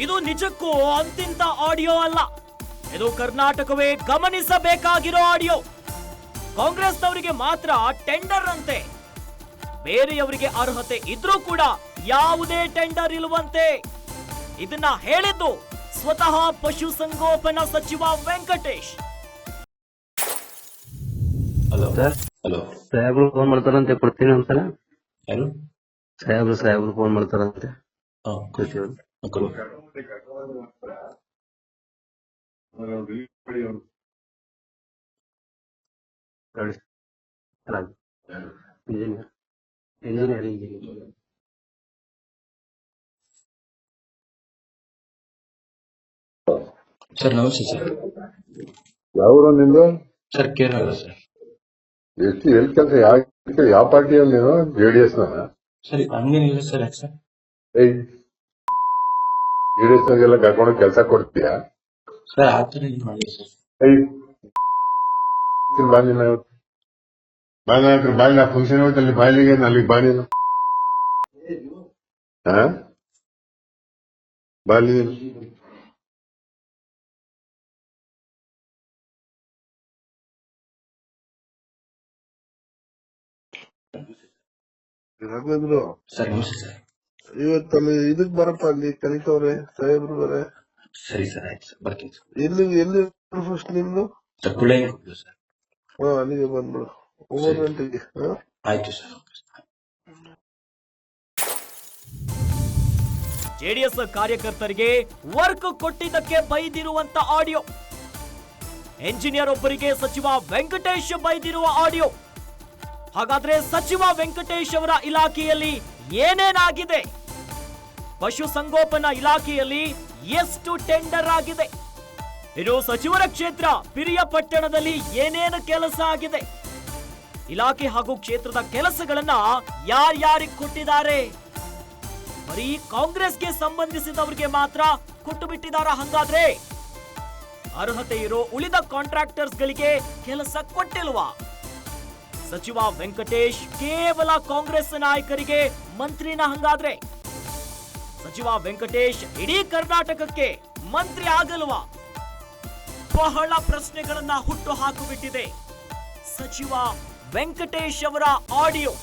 ಇದು ನಿಜಕ್ಕೂ ಅಂತಿಂತ ಆಡಿಯೋ ಅಲ್ಲ, ಇದು ಕರ್ನಾಟಕವೇ ಗಮನಿಸಬೇಕಾಗಿರೋ ಆಡಿಯೋ. ಕಾಂಗ್ರೆಸ್ನವರಿಗೆ ಮಾತ್ರ ಟೆಂಡರ್ ಅಂತೆ, ಬೇರೆಯವರಿಗೆ ಅರ್ಹತೆ ಇದ್ರೂ ಕೂಡ ಯಾವುದೇ ಟೆಂಡರ್ ಇಲ್ಲವಂತೆ. ಇದನ್ನ ಹೇಳಿದ್ದು ಸ್ವತಃ ಪಶುಸಂಗೋಪನಾ ಸಚಿವ ವೆಂಕಟೇಶ್. ಹಲೋ ಹಲೋ ಸಾಹೇಬ್ರು ಫೋನ್ ಮಾಡ್ತಾರಂತೆ, ಕೊಡ್ತೀನಿ ಅಂತಾನೆ. ಯಾರು? ಸಾಹೇಬ್ರು ಫೋನ್ ಮಾಡ್ತಾರಂತೆ. ಕೊಡು. ಇಂಜಿನಿಯರಿಂಗ್ ಸರ್ ನಮಸ್ತೆ ಸರ್. ಯಾವ ನಿಂದು? Sir Kerala sir. ಎಷ್ಟು ಎಲ್ಲಿ ಕೆಲಸ? ಯಾವ ಪಾರ್ಟಿಯಲ್ಲಿ ನೀನು? ಜೆಡಿಎಸ್ ಸರ್ ಹಂಗೇನಿಲ್ಲ ಸರ್. ಯಾಕೆ ಸರ್? ಜೆಡಿಎಸ್ ನಾಗೆಲ್ಲ ಕರ್ಕೊಂಡು ಕೆಲಸ ಕೊಡ್ತೀಯಾ? ಸರ್ ಆತರ ಏನು ಮಾಡಿ ಸರ್. ಬಾಯಿನ ಫಂಕ್ಷನ್ ಹೋಯ್ತಲ್ಲಿ ಬಾಯಿಲಿಗೆ ಅಲ್ಲಿಗೆ ಬಾಣಿನ ಬಾಲಿ ರಾಘವೇಂದ್ರ ಸರ್ ನಮಸ್ತೆ ಸರ್. ಇವತ್ತಲ್ಲಿ ಇದಕ್ ಬರಪ್ಪ, ಅಲ್ಲಿ ಕಲಿತವ್ರೆ ಸಾಹೇಬ್ರು ಬರೇ. ಸರಿ ಸರ್, ಆಯ್ತು ಸರ್, ಬರ್ತೀನಿ ಸರ್. ಎಲ್ಲಿ ಫಸ್ಟ್ ನಿಮ್ದು? ಸರ್ ಕುಳ್ಳಯ್ಯ ಕೊಡ್ತೀವಿ ಸರ್. ಅಲ್ಲಿಗೆ ಬಂದ್ಬಿಡು 9 ಗಂಟೆಗೆ. ಆಯ್ತು ಸರ್. ಜೆಡಿಎಸ್ ಕಾರ್ಯಕರ್ತರಿಗೆ ವರ್ಕ್ ಕೊಟ್ಟಿದ್ದಕ್ಕೆ ಬೈದಿರುವಂತ ಆಡಿಯೋ, ಎಂಜಿನಿಯರ್ ಒಬ್ಬರಿಗೆ ಸಚಿವ ವೆಂಕಟೇಶ್ ಬೈದಿರುವ ಆಡಿಯೋ. ಹಾಗಾದ್ರೆ ಸಚಿವ ವೆಂಕಟೇಶ್ ಅವರ ಇಲಾಖೆಯಲ್ಲಿ ಏನೇನಾಗಿದೆ? ಪಶುಸಂಗೋಪನಾ ಇಲಾಖೆಯಲ್ಲಿ ಎಷ್ಟು ಟೆಂಡರ್ ಆಗಿದೆ? ಇನ್ನು ಸಚಿವರ ಕ್ಷೇತ್ರ ಪಿರಿಯಾಪಟ್ಟಣದಲ್ಲಿ ಏನೇನು ಕೆಲಸ ಆಗಿದೆ? ಇಲಾಖೆ ಹಾಗೂ ಕ್ಷೇತ್ರದ ಕೆಲಸಗಳನ್ನ ಯಾರ್ಯಾರಿಗೆ ಕೊಟ್ಟಿದ್ದಾರೆ? ಬರೀ ಕಾಂಗ್ರೆಸ್ಗೆ ಸಂಬಂಧಿಸಿದವರಿಗೆ ಮಾತ್ರ ಕೊಟ್ಟು ಬಿಟ್ಟಿದಾರ? ಹಂಗಾದ್ರೆ ಅರ್ಹತೆ ಇರೋ ಉಳಿದ ಕಾಂಟ್ರಾಕ್ಟರ್ಸ್ ಗಳಿಗೆ ಕೆಲಸ ಕೊಟ್ಟಿಲ್ವಾ? ಸಚಿವ ವೆಂಕಟೇಶ್ ಕೇವಲ ಕಾಂಗ್ರೆಸ್ ನಾಯಕರಿಗೆ ಮಂತ್ರಿನ? ಹಂಗಾದ್ರೆ ಸಚಿವ ವೆಂಕಟೇಶ್ ಇಡೀ ಕರ್ನಾಟಕಕ್ಕೆ ಮಂತ್ರಿ ಆಗಲ್ವಾ? ಬಹಳ ಪ್ರಶ್ನೆಗಳನ್ನ ಹುಟ್ಟು ಹಾಕಿಬಿಟ್ಟಿದೆ ಸಚಿವ ವೆಂಕಟೇಶ್ ಅವರ ಆಡಿಯೋ.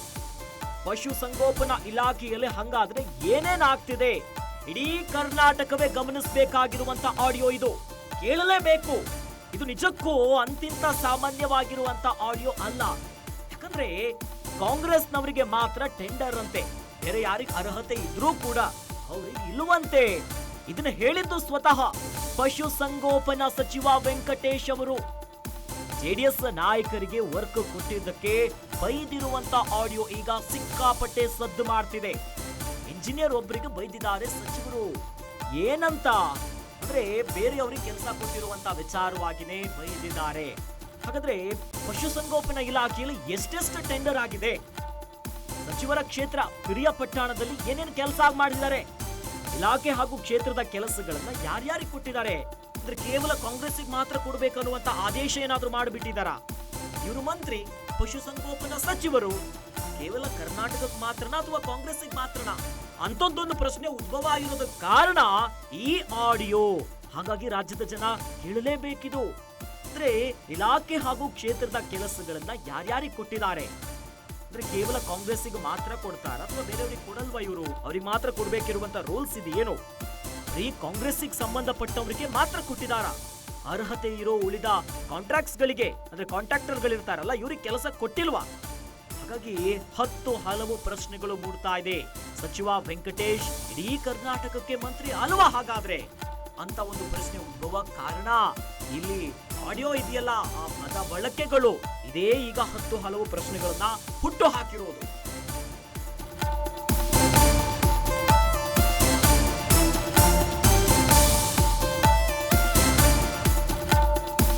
ಪಶುಸಂಗೋಪನಾ ಇಲಾಖೆಯಲ್ಲಿ ಹಂಗಾದ್ರೆ ಏನೇನಾಗ್ತಿದೆ? ಇಡೀ ಕರ್ನಾಟಕವೇ ಗಮನಿಸಬೇಕಾಗಿರುವಂತ ಆಡಿಯೋ ಇದು, ಕೇಳಲೇಬೇಕು. ಇದು ನಿಜಕ್ಕೂ ಅಂತಿಂತ ಸಾಮಾನ್ಯವಾಗಿರುವಂತ ಆಡಿಯೋ ಅಲ್ಲ. ಯಾಕಂದ್ರೆ ಕಾಂಗ್ರೆಸ್ನವರಿಗೆ ಮಾತ್ರ ಟೆಂಡರ್ ಅಂತೆ, ಬೇರೆ ಯಾರಿಗೆ ಅರ್ಹತೆ ಇದ್ರೂ ಕೂಡ ಅವ್ರಿಗೆ ಇಲ್ಲವಂತೆ. ಇದನ್ನ ಹೇಳಿದ್ದು ಸ್ವತಃ ಪಶುಸಂಗೋಪನಾ ಸಚಿವ ವೆಂಕಟೇಶ್ ಅವರು. ಜೆಡಿಎಸ್ ನಾಯಕರಿಗೆ ವರ್ಕ್ ಕೊಟ್ಟಿದ್ದಕ್ಕೆ ಬೈದಿರುವಂತ ಆಡಿಯೋ ಈಗ ಸಿಕ್ಕಾಪಟ್ಟೆ ಸದ್ದು ಮಾಡ್ತಿದೆ. ಇಂಜಿನಿಯರ್ ಒಬ್ಬರಿಗೆ ಬೈದಿದ್ದಾರೆ ಸಚಿವರು. ಏನಂತ ಅಂದ್ರೆ ಬೇರೆಯವರಿಗೆ ಕೆಲಸ ಕೊಟ್ಟಿರುವಂತ ವಿಚಾರವಾಗಿನೇ ಬೈದಿದ್ದಾರೆ. ಹಾಗಾದ್ರೆ ಪಶುಸಂಗೋಪನಾ ಇಲಾಖೆಯಲ್ಲಿ ಎಷ್ಟೆಷ್ಟು ಟೆಂಡರ್ ಆಗಿದೆ? ಸಚಿವರ ಕ್ಷೇತ್ರ ಪಿರಿಯಾಪಟ್ಟಣದಲ್ಲಿ ಏನೇನು ಕೆಲಸ ಮಾಡಿದ್ದಾರೆ? ಇಲಾಖೆ ಹಾಗೂ ಕ್ಷೇತ್ರದ ಕೆಲಸಗಳನ್ನ ಯಾರ್ಯಾರಿಗೆ ಕೊಟ್ಟಿದ್ದಾರೆ? ಅಂದ್ರೆ ಕೇವಲ ಕಾಂಗ್ರೆಸ್ಗೆ ಮಾತ್ರ ಕೊಡಬೇಕನ್ನುವಂತ ಆದೇಶ ಏನಾದ್ರೂ ಮಾಡಿಬಿಟ್ಟಿದಾರ? ಇವರು ಮಂತ್ರಿ, ಪಶುಸಂಗೋಪನಾ ಸಚಿವರು ಕೇವಲ ಕರ್ನಾಟಕಕ್ಕೆ ಮಾತ್ರನಾ ಅಥವಾ ಕಾಂಗ್ರೆಸ್ಗೆ ಮಾತ್ರನಾ? ಅಂತೊಂದೊಂದು ಪ್ರಶ್ನೆ ಉದ್ಭವ ಆಗಿರೋದಕ್ಕೆ ಕಾರಣ ಈ ಆಡಿಯೋ. ಹಾಗಾಗಿ ರಾಜ್ಯದ ಜನ ಕೇಳಲೇಬೇಕಿದು. ಅಂದ್ರೆ ಇಲಾಖೆ ಹಾಗೂ ಕ್ಷೇತ್ರದ ಕೆಲಸಗಳನ್ನ ಯಾರ್ಯಾರಿಗೆ ಕೊಟ್ಟಿದ್ದಾರೆ? ಅಂದ್ರೆ ಕೇವಲ ಕಾಂಗ್ರೆಸ್ಸಿಗೆ ಮಾತ್ರ ಕೊಡ್ತಾರ ಅಥವಾ ಬೇರೆಯವ್ರಿಗೆ ಕೊಡಲ್ವಾ? ಇವರು ಅವ್ರಿಗೆ ಮಾತ್ರ ಕೊಡ್ಬೇಕಿರುವಂತ ರೂಲ್ಸ್ ಇದೆಯೇನು? ಬರೀ ಕಾಂಗ್ರೆಸ್ಸಿಗೆ ಸಂಬಂಧಪಟ್ಟವರಿಗೆ ಮಾತ್ರ ಕೊಟ್ಟಿದಾರ? ಅರ್ಹತೆ ಇರೋ ಉಳಿದ ಕಾಂಟ್ರಾಕ್ಟ್ಸ್ ಗಳಿಗೆ ಅಂದ್ರೆ ಕಾಂಟ್ರಾಕ್ಟರ್ ಗಳಿರ್ತಾರಲ್ಲ, ಇವ್ರಿಗೆ ಕೆಲಸ ಕೊಟ್ಟಿಲ್ವಾ? ಹಾಗಾಗಿ ಹಲವು ಪ್ರಶ್ನೆಗಳು ಮೂಡ್ತಾ ಇದೆ. ಸಚಿವ ವೆಂಕಟೇಶ್ ಇಡೀ ಕರ್ನಾಟಕಕ್ಕೆ ಮಂತ್ರಿ ಅಲ್ವಾ ಹಾಗಾದ್ರೆ ಅಂತ ಒಂದು ಪ್ರಶ್ನೆ ಉದ್ಭವ ಕಾರಣ ಇಲ್ಲಿ ಆಡಿಯೋ ಇದೆಯಲ್ಲ, ಆ ಪದ ಬಳಕೆಗಳು ಇದೇ ಈಗ ಹಲವು ಪ್ರಶ್ನೆಗಳನ್ನ ಹುಟ್ಟು ಹಾಕಿರೋದು.